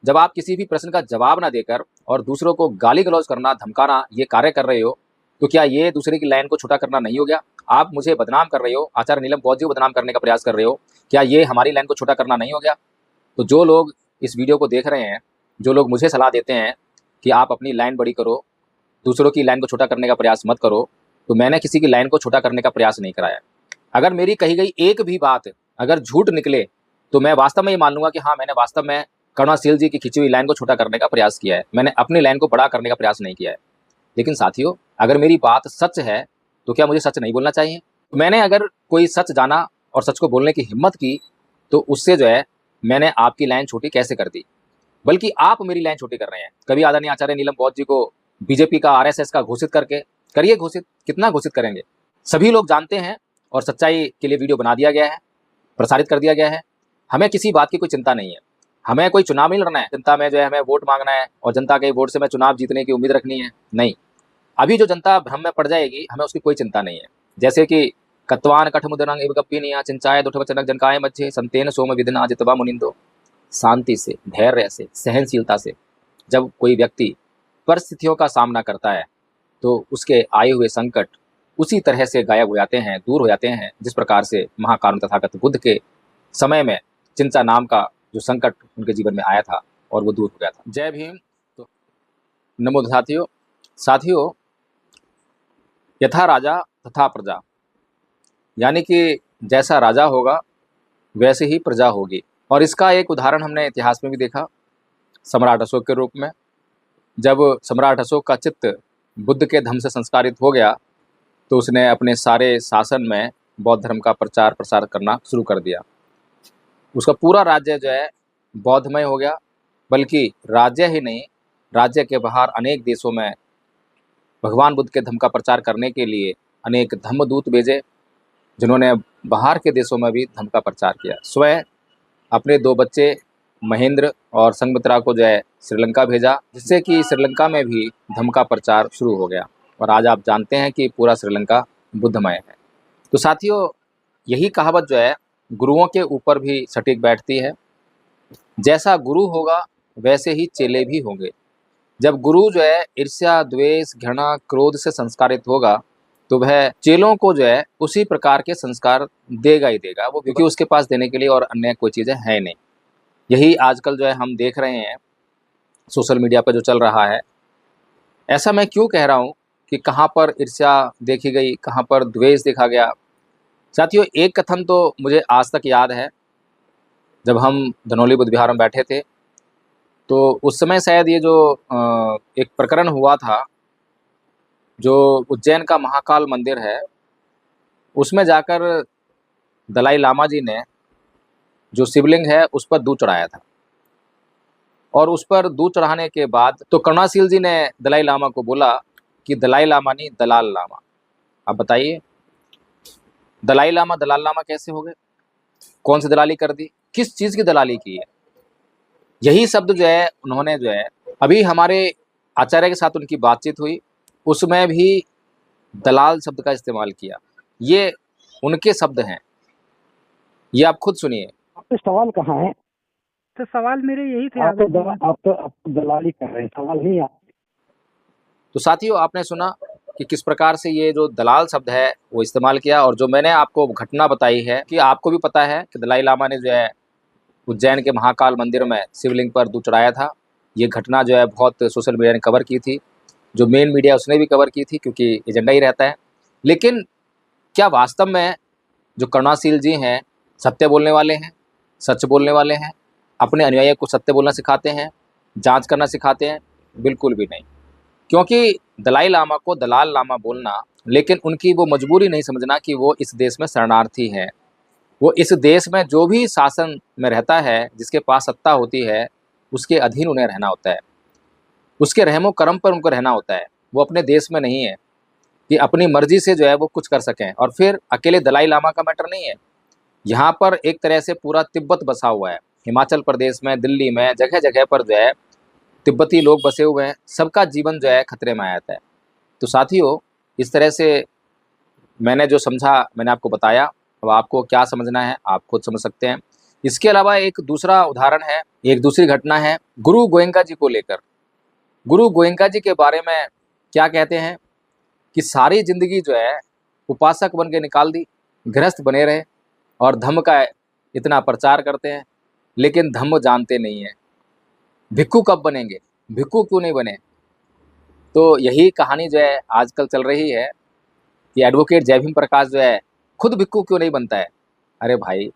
जब आप किसी भी प्रश्न का जवाब ना देकर और दूसरों को गाली गलौज करना, धमकाना ये कार्य कर रहे हो, तो क्या ये दूसरे की लाइन को छोटा करना नहीं हो गया? आप मुझे बदनाम कर रहे हो, आचार्य नीलम बौद्ध जी को बदनाम करने का प्रयास कर रहे हो, क्या ये हमारी लाइन को छोटा करना नहीं हो गया? तो जो लोग इस वीडियो को देख रहे हैं, जो लोग मुझे सलाह देते हैं कि आप अपनी लाइन बड़ी करो, दूसरों की लाइन को छोटा करने का प्रयास मत करो, तो मैंने किसी की लाइन को छोटा करने का प्रयास नहीं कराया। अगर मेरी कही गई एक भी बात अगर झूठ निकले, तो मैं वास्तव में ये मान लूँगा कि हाँ, मैंने वास्तव में करुणाशील जी की खींची हुई लाइन को छोटा करने का प्रयास किया है। मैंने अपनी लाइन को बड़ा करने का प्रयास नहीं किया है। लेकिन साथियों, अगर मेरी बात सच है, तो क्या मुझे सच नहीं बोलना चाहिए? मैंने अगर कोई सच जाना और सच को बोलने की हिम्मत की, तो उससे जो है मैंने आपकी लाइन छोटी कैसे कर दी? बल्कि आप मेरी लाइन छोटी कर रहे हैं। कभी आदरणीय आचार्य नीलम बौद्ध जी को बीजेपी का, आरएसएस का घोषित करके करिए घोषित, कितना घोषित करेंगे? सभी लोग जानते हैं और सच्चाई के लिए वीडियो बना दिया गया है, प्रसारित कर दिया गया है। हमें किसी बात की कोई चिंता नहीं है। हमें कोई चुनाव नहीं लड़ना है, जनता में जो है हमें वोट मांगना है और जनता के वोट से मैं चुनाव जीतने की उम्मीद रखनी है, नहीं। अभी जो जनता भ्रम में पड़ जाएगी, हमें उसकी कोई चिंता नहीं है। जैसे कि कत्वान कठमुदरंग इव गप्पीनिया चिंचाय दुठवचनक जनकाय मध्य संतेन सोम विदिना जितवा मुनिंदो। शांति से, धैर्य से, सहनशीलता से जब कोई व्यक्ति परिस्थितियों का सामना करता है, तो उसके आए हुए संकट उसी तरह से गायब हो जाते हैं, दूर हो जाते हैं, जिस प्रकार से महाकारुण तथागत बुद्ध के समय में चिंता नाम का जो संकट उनके जीवन में आया था और वो दूर हो गया था। जय भीम। तो नमो साथियों। साथियों, यथा राजा तथा प्रजा, यानी कि जैसा राजा होगा वैसे ही प्रजा होगी। और इसका एक उदाहरण हमने इतिहास में भी देखा, सम्राट अशोक के रूप में। जब सम्राट अशोक का चित्त बुद्ध के धम्म से संस्कारित हो गया, तो उसने अपने सारे शासन में बौद्ध धर्म का प्रचार प्रसार करना शुरू कर दिया। उसका पूरा राज्य जो है बौद्धमय हो गया। बल्कि राज्य ही नहीं, राज्य के बाहर अनेक देशों में भगवान बुद्ध के धम्म का प्रचार करने के लिए अनेक धम्मदूत भेजे, जिन्होंने बाहर के देशों में भी धम्म का प्रचार किया। स्वयं अपने 2 बच्चे महेंद्र और संघमित्रा को जो है श्रीलंका भेजा, जिससे कि श्रीलंका में भी धम्म का प्रचार शुरू हो गया। और आज आप जानते हैं कि पूरा श्रीलंका बुद्धमय है। तो साथियों, यही कहावत जो है गुरुओं के ऊपर भी सटीक बैठती है। जैसा गुरु होगा वैसे ही चेले भी होंगे। जब गुरु जो है ईर्ष्या, द्वेष, घृणा, क्रोध से संस्कारित होगा, तो वह चेलों को जो है उसी प्रकार के संस्कार देगा ही देगा, वो क्योंकि उसके पास देने के लिए और अन्य कोई चीज़ें है नहीं। यही आजकल जो है हम देख रहे हैं सोशल मीडिया पर जो चल रहा है। ऐसा मैं क्यों कह रहा हूँ कि कहाँ पर ईर्ष्या देखी गई, कहाँ पर द्वेष देखा गया? साथियों, एक कथन तो मुझे आज तक याद है। जब हम धनौली बुद्ध विहार में बैठे थे, तो उस समय शायद ये जो एक प्रकरण हुआ था, जो उज्जैन का महाकाल मंदिर है, उसमें जाकर दलाई लामा जी ने जो शिवलिंग है उस पर दूध चढ़ाया था। और उस पर दूध चढ़ाने के बाद तो करुणाशील जी ने दलाई लामा को बोला कि दलाई लामा नहीं, दलाल लामा। अब बताइए, दलाई लामा दलाल लामा कैसे हो गए? कौन सी दलाली कर दी? किस चीज़ की दलाली की है? यही शब्द जो है उन्होंने जो है अभी हमारे आचार्य के साथ उनकी बातचीत हुई, उसमें भी दलाल शब्द का इस्तेमाल किया। ये उनके शब्द हैं, ये आप खुद सुनिए। आपके सवाल कहाँ है? तो सवाल मेरे यही थे। आप तो दलाली कर रहे हैं, सवाल नहीं आप। तो साथियों, आपने सुना कि किस प्रकार से ये जो दलाल शब्द है वो इस्तेमाल किया। और जो मैंने आपको घटना बताई है कि आपको भी पता है कि दलाई लामा ने जो है उज्जैन के महाकाल मंदिर में शिवलिंग पर दूध चढ़ाया था। ये घटना जो है बहुत सोशल मीडिया ने कवर की थी, जो मेन मीडिया उसने भी कवर की थी, क्योंकि एजेंडा ही रहता है। लेकिन क्या वास्तव में जो करुणाशील जी हैं सत्य बोलने वाले हैं, सच बोलने वाले हैं, अपने अनुयायियों को सत्य बोलना सिखाते हैं, जांच करना सिखाते हैं? बिल्कुल भी नहीं। क्योंकि दलाई लामा को दलाल लामा बोलना, लेकिन उनकी वो मजबूरी नहीं समझना कि वो इस देश में शरणार्थी हैं। वो इस देश में जो भी शासन में रहता है, जिसके पास सत्ता होती है, उसके अधीन उन्हें रहना होता है, उसके रहमो करम पर उनको रहना होता है। वो अपने देश में नहीं है कि अपनी मर्जी से जो है वो कुछ कर सकें। और फिर अकेले दलाई लामा का मैटर नहीं है, यहाँ पर एक तरह से पूरा तिब्बत बसा हुआ है। हिमाचल प्रदेश में, दिल्ली में, जगह जगह पर जो है तिब्बती लोग बसे हुए हैं। सबका जीवन जो है खतरे में आ जाता है। तो साथियों, इस तरह से मैंने जो समझा मैंने आपको बताया। अब आपको क्या समझना है आप खुद समझ सकते हैं। इसके अलावा एक दूसरा उदाहरण है, एक दूसरी घटना है गुरु गोयनका जी को लेकर। गुरु गोयनका जी के बारे में क्या कहते हैं कि सारी जिंदगी जो है उपासक बन के निकाल दी, गृहस्थ बने रहे और धम्म का इतना प्रचार करते हैं, लेकिन धम्म जानते नहीं है। भिक्खु कब बनेंगे, भिक्खु क्यों नहीं बने? तो यही कहानी जो है आजकल चल रही है कि एडवोकेट जय भीम प्रकाश जो है खुद भिक्खु क्यों नहीं बनता है। अरे भाई,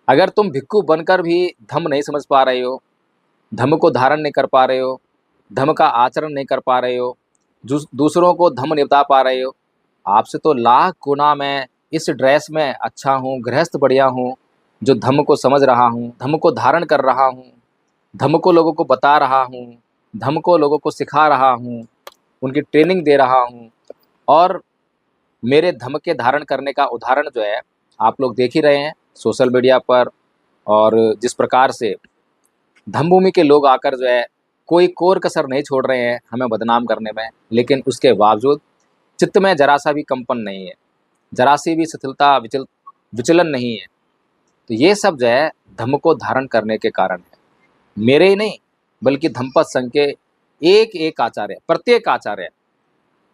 अगर तुम भिक्खु बनकर भी धम्म नहीं समझ पा रहे हो, धम्म को धारण नहीं कर पा रहे हो, धम्म का आचरण नहीं कर पा रहे हो, दूसरों को धम्म निपटा पा रहे हो, आपसे तो लाख गुना मैं इस ड्रेस में अच्छा हूँ, गृहस्थ बढ़िया हूँ, जो धम्म को समझ रहा हूँ, धम्म को धारण कर रहा हूँ, धम्म को लोगों को बता रहा हूँ, धम्म को लोगों को सिखा रहा हूँ, उनकी ट्रेनिंग दे रहा हूँ। और मेरे धम्म के धारण करने का उदाहरण जो है आप लोग देख ही रहे हैं सोशल मीडिया पर, और जिस प्रकार से धम्मभूमि के लोग आकर जो है कोई कोर कसर नहीं छोड़ रहे हैं हमें बदनाम करने में, लेकिन उसके बावजूद चित्त में जरा सा भी कंपन नहीं है, जरा सी भी शिथिलता विचलन नहीं है। तो ये सब जो है धम्म को धारण करने के कारण है। मेरे ही नहीं बल्कि धम्मपद संघ के एक एक आचार्य, प्रत्येक आचार्य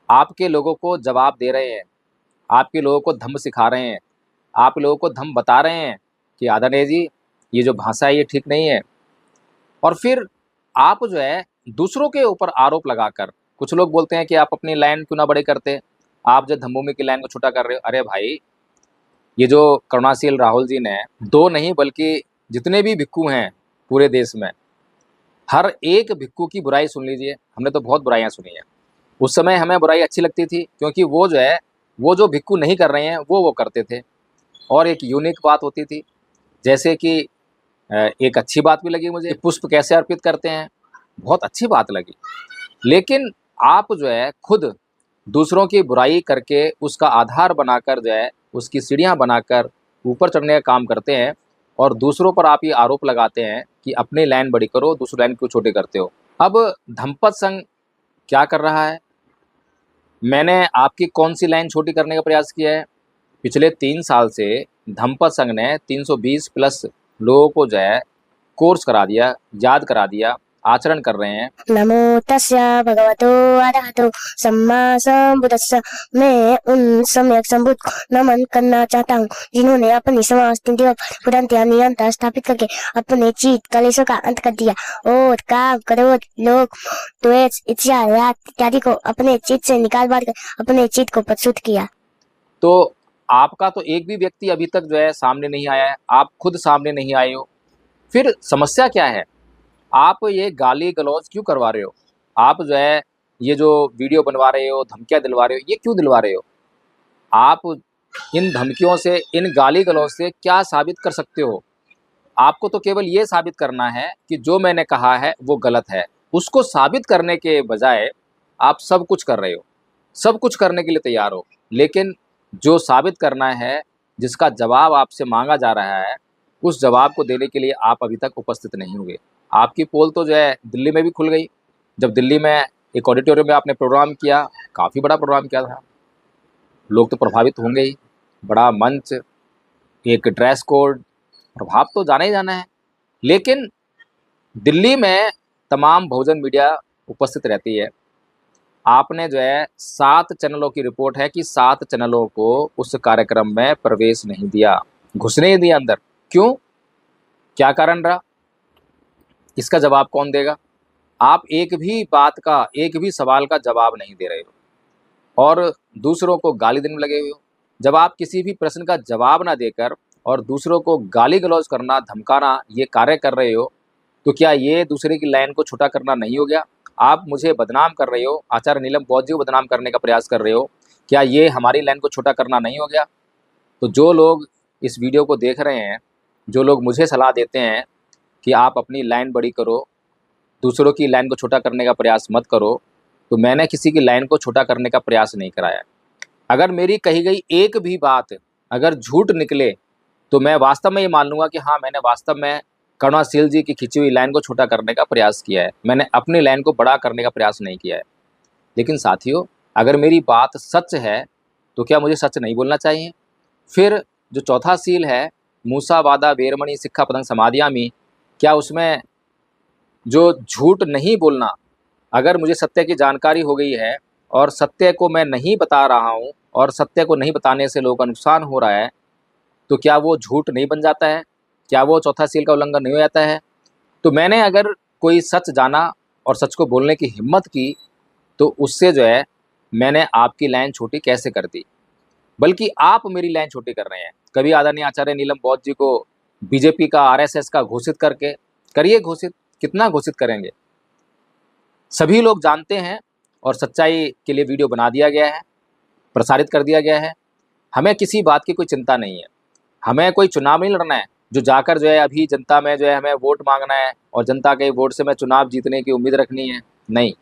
आपके लोगों को जवाब दे रहे हैं, आपके लोगों को धम्म सिखा रहे हैं, आप लोगों को धम्म बता रहे हैं कि आदरणीय जी ये जो भाषा है ये ठीक नहीं है। और फिर आप जो है दूसरों के ऊपर आरोप लगाकर, कुछ लोग बोलते हैं कि आप अपनी लाइन क्यों ना बड़े करते, आप जो धम्मभूमि की लाइन को छोटा कर रहे हो। अरे भाई, ये जो करुणाशील राहुल जी ने दो नहीं बल्कि जितने भी भिक्खु हैं पूरे देश में, हर एक भिक्खु की बुराई सुन लीजिए। हमने तो बहुत बुराइयां सुनी है। उस समय हमें बुराई अच्छी लगती थी क्योंकि वो जो है वो जो भिक्खु नहीं कर रहे हैं वो करते थे, और एक यूनिक बात होती थी। जैसे कि एक अच्छी बात भी लगी मुझे, पुष्प कैसे अर्पित करते हैं, बहुत अच्छी बात लगी। लेकिन आप जो है खुद दूसरों की बुराई करके उसका आधार बनाकर जो है उसकी सीढ़ियाँ बनाकर ऊपर चढ़ने का काम करते हैं, और दूसरों पर आप ये आरोप लगाते हैं कि अपनी लाइन बड़ी करो, दूसरी लाइन क्यों छोटे करते हो। अब धम्मपद संघ क्या कर रहा है? मैंने आपकी कौन सी लाइन छोटी करने का प्रयास किया है? पिछले 3 साल से धम्मपद संघ ने 320 प्लस लोगों को जो है कोर्स करा दिया, याद करा दिया, आचरण कर रहे हैं। नमो तस्य भगवतो अरहतो सम्मा संबुद्धस्स। मैं उन सम्यक संबुद्ध को नमन करना चाहता हूँ जिन्होंने अपनी समाज पुरांत्या निरंतर स्थापित करके अपने चित्त कलेशों का अंत कर दिया और काम क्रोध लोभ द्वेष इच्छा राग इत्यादि को अपने चित्त से निकाल बाहर कर अपने चित्त को परिशुद्ध किया। तो आपका तो एक भी व्यक्ति अभी तक जो है सामने नहीं आया है, आप खुद सामने नहीं आए हो। फिर समस्या क्या है? आप ये गाली गलौज क्यों करवा रहे हो? आप जो है ये जो वीडियो बनवा रहे हो, धमकियाँ दिलवा रहे हो, ये क्यों दिलवा रहे हो? आप इन धमकियों से, इन गाली गलौज से क्या साबित कर सकते हो? आपको तो केवल ये साबित करना है कि जो मैंने कहा है वो गलत है। उसको साबित करने के बजाय आप सब कुछ कर रहे हो, सब कुछ करने के लिए तैयार हो, लेकिन जो साबित करना है, जिसका जवाब आपसे मांगा जा रहा है, उस जवाब को देने के लिए आप अभी तक उपस्थित नहीं हुए। आपकी पोल तो जो है दिल्ली में भी खुल गई। जब दिल्ली में एक ऑडिटोरियम में आपने प्रोग्राम किया, काफ़ी बड़ा प्रोग्राम किया था, लोग तो प्रभावित होंगे ही। बड़ा मंच, एक ड्रेस कोड, प्रभाव तो जाना ही जाना है। लेकिन दिल्ली में तमाम बहुजन मीडिया उपस्थित रहती है। आपने जो है 7 चैनलों की रिपोर्ट है कि 7 चैनलों को उस कार्यक्रम में प्रवेश नहीं दिया, घुसने ही दिया अंदर। क्यों? क्या कारण रहा? इसका जवाब कौन देगा? आप एक भी बात का, एक भी सवाल का जवाब नहीं दे रहे हो और दूसरों को गाली देने में लगे हुए हो। जब आप किसी भी प्रश्न का जवाब ना देकर और दूसरों को गाली गलौज करना, धमकाना ये कार्य कर रहे हो, तो क्या ये दूसरे की लाइन को छोटा करना नहीं हो गया? आप मुझे बदनाम कर रहे हो, आचार्य नीलम बौद्ध जी को बदनाम करने का प्रयास कर रहे हो, क्या ये हमारी लाइन को छोटा करना नहीं हो गया? तो जो लोग इस वीडियो को देख रहे हैं, जो लोग मुझे सलाह देते हैं कि आप अपनी लाइन बड़ी करो, दूसरों की लाइन को छोटा करने का प्रयास मत करो, तो मैंने किसी की लाइन को छोटा करने का प्रयास नहीं कराया। अगर मेरी कही गई एक भी बात अगर झूठ निकले तो मैं वास्तव में ये मान लूँगा कि हाँ, मैंने वास्तव में करुणाशील जी की खींची हुई लाइन को छोटा करने का प्रयास किया है, मैंने अपनी लाइन को बड़ा करने का प्रयास नहीं किया है। लेकिन साथियों, अगर मेरी बात सच है तो क्या मुझे सच नहीं बोलना चाहिए? फिर जो चौथा सील है मूसा वादा वेरमणि सिक्खा पतंग समादियामी, क्या उसमें जो झूठ नहीं बोलना, अगर मुझे सत्य की जानकारी हो गई है और सत्य को मैं नहीं बता रहा हूँ और सत्य को नहीं बताने से लोगों का नुकसान हो रहा है, तो क्या वो झूठ नहीं बन जाता है? क्या वो चौथा सील का उल्लंघन नहीं हो जाता है? तो मैंने अगर कोई सच जाना और सच को बोलने की हिम्मत की, तो उससे जो है मैंने आपकी लाइन छोटी कैसे कर दी, बल्कि आप मेरी लाइन छोटी कर रहे हैं। कभी आदरणीय आचार्य नीलम बौद्ध जी को बीजेपी का, आरएसएस का घोषित करके करिए घोषित, कितना घोषित करेंगे? सभी लोग जानते हैं और सच्चाई के लिए वीडियो बना दिया गया है, प्रसारित कर दिया गया है। हमें किसी बात की कोई चिंता नहीं है। हमें कोई चुनाव नहीं लड़ना है जो जाकर जो है अभी जनता में जो है हमें वोट मांगना है और जनता के वोट से मैं चुनाव जीतने की उम्मीद रखनी है। नहीं,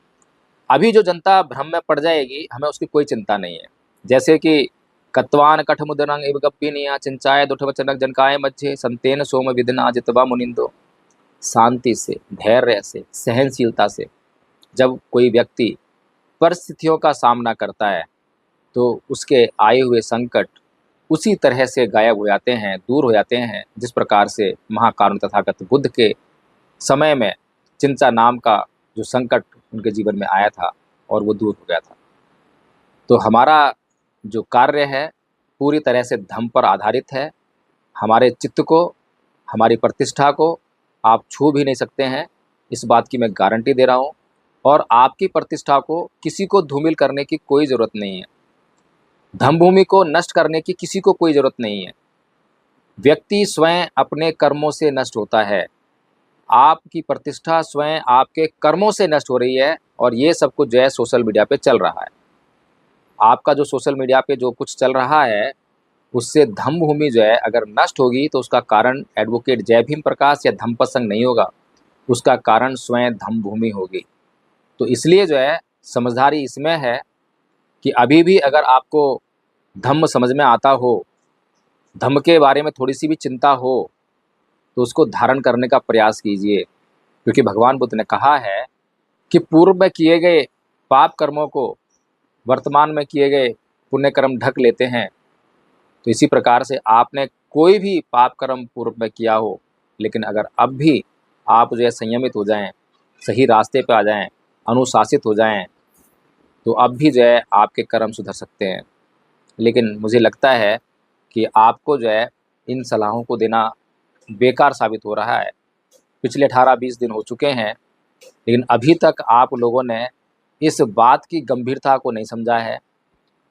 अभी जो जनता भ्रम में पड़ जाएगी, हमें उसकी कोई चिंता नहीं है। जैसे कि कत्वान कठमुदरंग इव गप्पिनिया चिंचाय दुठवचनक जनकाय मध्य संतेन सोम विदिना जितवा मुनिंदो। शांति से, धैर्य से, सहनशीलता से जब कोई व्यक्ति परिस्थितियों का सामना करता है, तो उसके आए हुए संकट उसी तरह से गायब हो जाते हैं, दूर हो जाते हैं, जिस प्रकार से महाकारुण तथागत बुद्ध के समय में चिंता नाम का जो संकट उनके जीवन में आया था और वो दूर हो गया था। तो हमारा जो कार्य है पूरी तरह से धम्म पर आधारित है। हमारे चित्त को, हमारी प्रतिष्ठा को आप छू भी नहीं सकते हैं, इस बात की मैं गारंटी दे रहा हूँ। और आपकी प्रतिष्ठा को किसी को धूमिल करने की कोई ज़रूरत नहीं है। धम्मभूमि को नष्ट करने की किसी को कोई ज़रूरत नहीं है। व्यक्ति स्वयं अपने कर्मों से नष्ट होता है। आपकी प्रतिष्ठा स्वयं आपके कर्मों से नष्ट हो रही है और ये सब कुछ जो है सोशल मीडिया पे चल रहा है। आपका जो सोशल मीडिया पे जो कुछ चल रहा है, उससे धम्मभूमि जो है अगर नष्ट होगी, तो उसका कारण एडवोकेट जय भीम प्रकाश या धम्म प्रसंग नहीं होगा, उसका कारण स्वयं धम्मभूमि होगी। तो इसलिए जो है समझदारी इसमें है कि अभी भी अगर आपको धम्म समझ में आता हो, धम्म के बारे में थोड़ी सी भी चिंता हो, तो उसको धारण करने का प्रयास कीजिए। क्योंकि भगवान बुद्ध ने कहा है कि पूर्व में किए गए पाप कर्मों को वर्तमान में किए गए पुण्य कर्म ढक लेते हैं। तो इसी प्रकार से आपने कोई भी पाप कर्म पूर्व में किया हो, लेकिन अगर अब भी आप जो है संयमित हो जाएं, सही रास्ते पे आ जाएं, अनुशासित हो जाएं, तो अब भी जो है आपके कर्म सुधर सकते हैं। लेकिन मुझे लगता है कि आपको जो है इन सलाहों को देना बेकार साबित हो रहा है। पिछले 18-20 दिन हो चुके हैं, लेकिन अभी तक आप लोगों ने इस बात की गंभीरता को नहीं समझा है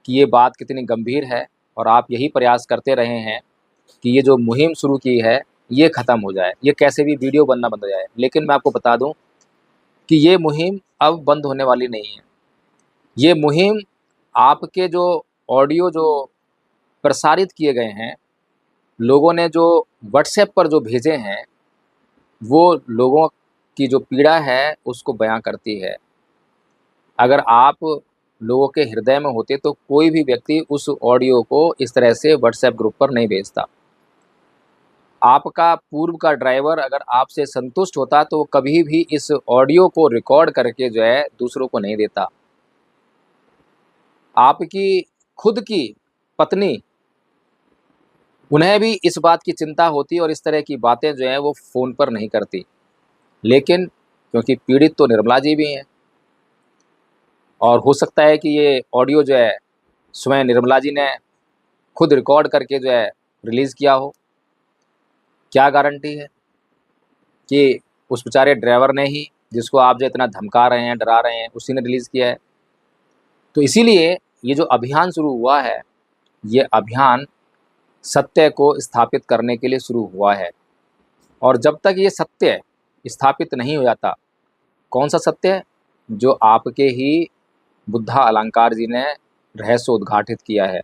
कि ये बात कितनी गंभीर है। और आप यही प्रयास करते रहे हैं कि ये जो मुहिम शुरू की है ये ख़त्म हो जाए, ये कैसे भी वीडियो बनना बंद हो जाए। लेकिन मैं आपको बता दूं कि ये मुहिम अब बंद होने वाली नहीं है। ये मुहिम आपके जो ऑडियो जो प्रसारित किए गए हैं, लोगों ने जो व्हाट्सएप पर जो भेजे हैं, वो लोगों की जो पीड़ा है उसको बयां करती है। अगर आप लोगों के हृदय में होते तो कोई भी व्यक्ति उस ऑडियो को इस तरह से व्हाट्सएप ग्रुप पर नहीं भेजता। आपका पूर्व का ड्राइवर अगर आपसे संतुष्ट होता तो वो कभी भी इस ऑडियो को रिकॉर्ड करके जो है दूसरों को नहीं देता। आपकी खुद की पत्नी, उन्हें भी इस बात की चिंता होती और इस तरह की बातें जो हैं वो फ़ोन पर नहीं करती। लेकिन क्योंकि पीड़ित तो निर्मला जी भी हैं, और हो सकता है कि ये ऑडियो जो है स्वयं निर्मला जी ने खुद रिकॉर्ड करके जो है रिलीज़ किया हो। क्या गारंटी है कि उस बेचारे ड्राइवर ने ही, जिसको आप जो इतना धमका रहे हैं, डरा रहे हैं, उसी ने रिलीज़ किया है। तो इसीलिए ये जो अभियान शुरू हुआ है, ये अभियान सत्य को स्थापित करने के लिए शुरू हुआ है। और जब तक ये सत्य स्थापित नहीं हो जाता, कौन सा सत्य? जो आपके ही बुद्धा अलंकार जी ने रहस्य उद्घाटित किया है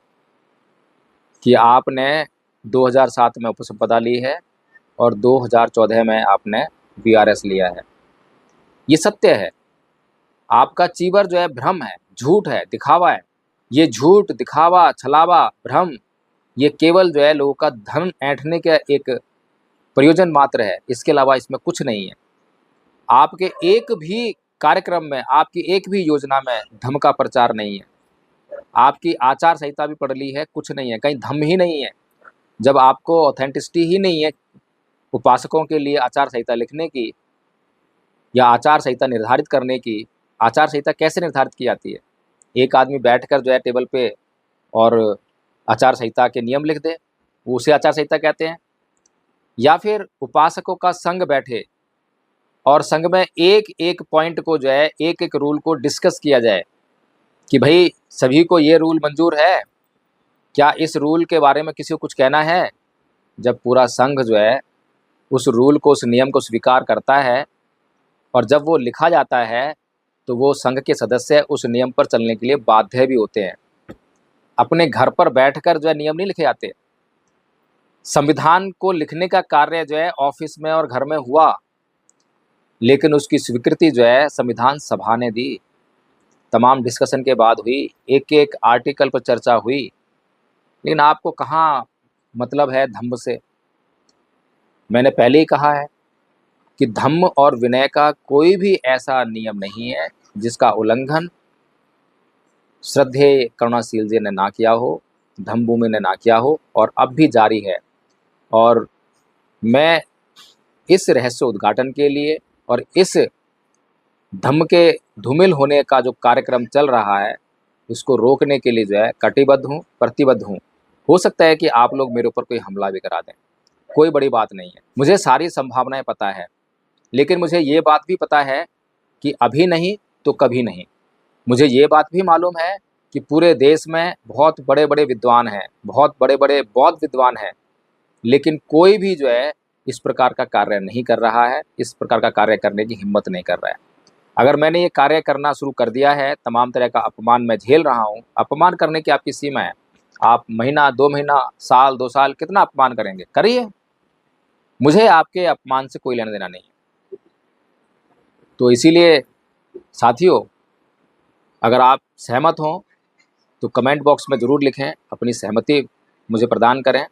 कि आपने 2007 में उपसंपदा ली है और 2014 में आपने वीआरएस लिया है। ये सत्य है। आपका चीवर जो है भ्रम है, झूठ है, दिखावा है। ये झूठ, दिखावा, छलावा, भ्रम, ये केवल जो है लोगों का धन ऐंठने का एक प्रयोजन मात्र है। इसके अलावा इसमें कुछ नहीं है। आपके एक भी कार्यक्रम में, आपकी एक भी योजना में धम्म का प्रचार नहीं है। आपकी आचार संहिता भी पढ़ ली है, कुछ नहीं है, कहीं धम्म ही नहीं है। जब आपको ऑथेंटिसिटी ही नहीं है उपासकों के लिए आचार संहिता लिखने की या आचार संहिता निर्धारित करने की, आचार संहिता कैसे निर्धारित की जाती है? एक आदमी बैठकर जो है टेबल पे और आचार संहिता के नियम लिख दे, उसे आचार संहिता कहते हैं। या फिर उपासकों का संघ बैठे और संघ में एक एक पॉइंट को जो है, एक एक रूल को डिस्कस किया जाए कि भाई सभी को ये रूल मंजूर है, क्या इस रूल के बारे में किसी को कुछ कहना है? जब पूरा संघ जो है उस रूल को, उस नियम को स्वीकार करता है और जब वो लिखा जाता है तो वो संघ के सदस्य उस नियम पर चलने के लिए बाध्य भी होते हैं। अपने घर पर बैठकर जो है नियम नहीं लिखे जाते। संविधान को लिखने का कार्य जो है ऑफिस में और घर में हुआ, लेकिन उसकी स्वीकृति जो है संविधान सभा ने दी। तमाम डिस्कशन के बाद हुई, एक एक आर्टिकल पर चर्चा हुई, लेकिन आपको कहाँ मतलब है धम्म से। मैंने पहले ही कहा है कि धम्म और विनय का कोई भी ऐसा नियम नहीं है जिसका उल्लंघन श्रद्धेय करुणाशील जी ने ना किया हो, धम्मभूमि ने ना किया हो और अब भी जारी है। और मैं इस रहस्य उद्घाटन के लिए और इस धम्म के धूमिल होने का जो कार्यक्रम चल रहा है, इसको रोकने के लिए जो है कटिबद्ध हूँ, प्रतिबद्ध हूँ। हो सकता है कि आप लोग मेरे ऊपर कोई हमला भी करा दें, कोई बड़ी बात नहीं है। मुझे सारी संभावनाएं पता है, लेकिन मुझे ये बात भी पता है कि अभी नहीं तो कभी नहीं। मुझे ये बात भी मालूम है कि पूरे देश में बहुत बड़े बड़े विद्वान हैं, बहुत बड़े बड़े बौद्ध विद्वान हैं, लेकिन कोई भी जो है इस प्रकार का कार्य नहीं कर रहा है, इस प्रकार का कार्य करने की हिम्मत नहीं कर रहा है। अगर मैंने ये कार्य करना शुरू कर दिया है, तमाम तरह का अपमान मैं झेल रहा हूँ। अपमान करने की आपकी सीमा है। आप महीना, 2 महीना, साल, 2 साल कितना अपमान करेंगे, करिए। मुझे आपके अपमान से कोई लेना देना नहीं है। तो इसीलिए साथियों, अगर आप सहमत हों तो कमेंट बॉक्स में ज़रूर लिखें, अपनी सहमति मुझे प्रदान करें।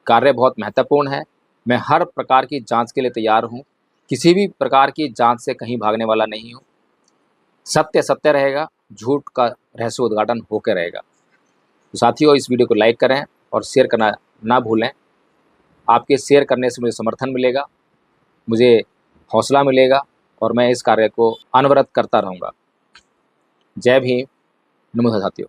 कार्य बहुत महत्वपूर्ण है। मैं हर प्रकार की जांच के लिए तैयार हूं, किसी भी प्रकार की जांच से कहीं भागने वाला नहीं हूं। सत्य सत्य रहेगा, झूठ का रहस्य उद्घाटन होकर रहेगा। तो साथियों, इस वीडियो को लाइक करें और शेयर करना ना भूलें। आपके शेयर करने से मुझे समर्थन मिलेगा, मुझे हौसला मिलेगा और मैं इस कार्य को अनवरत करता रहूँगा। जय भीम, नमस्कार साथियों।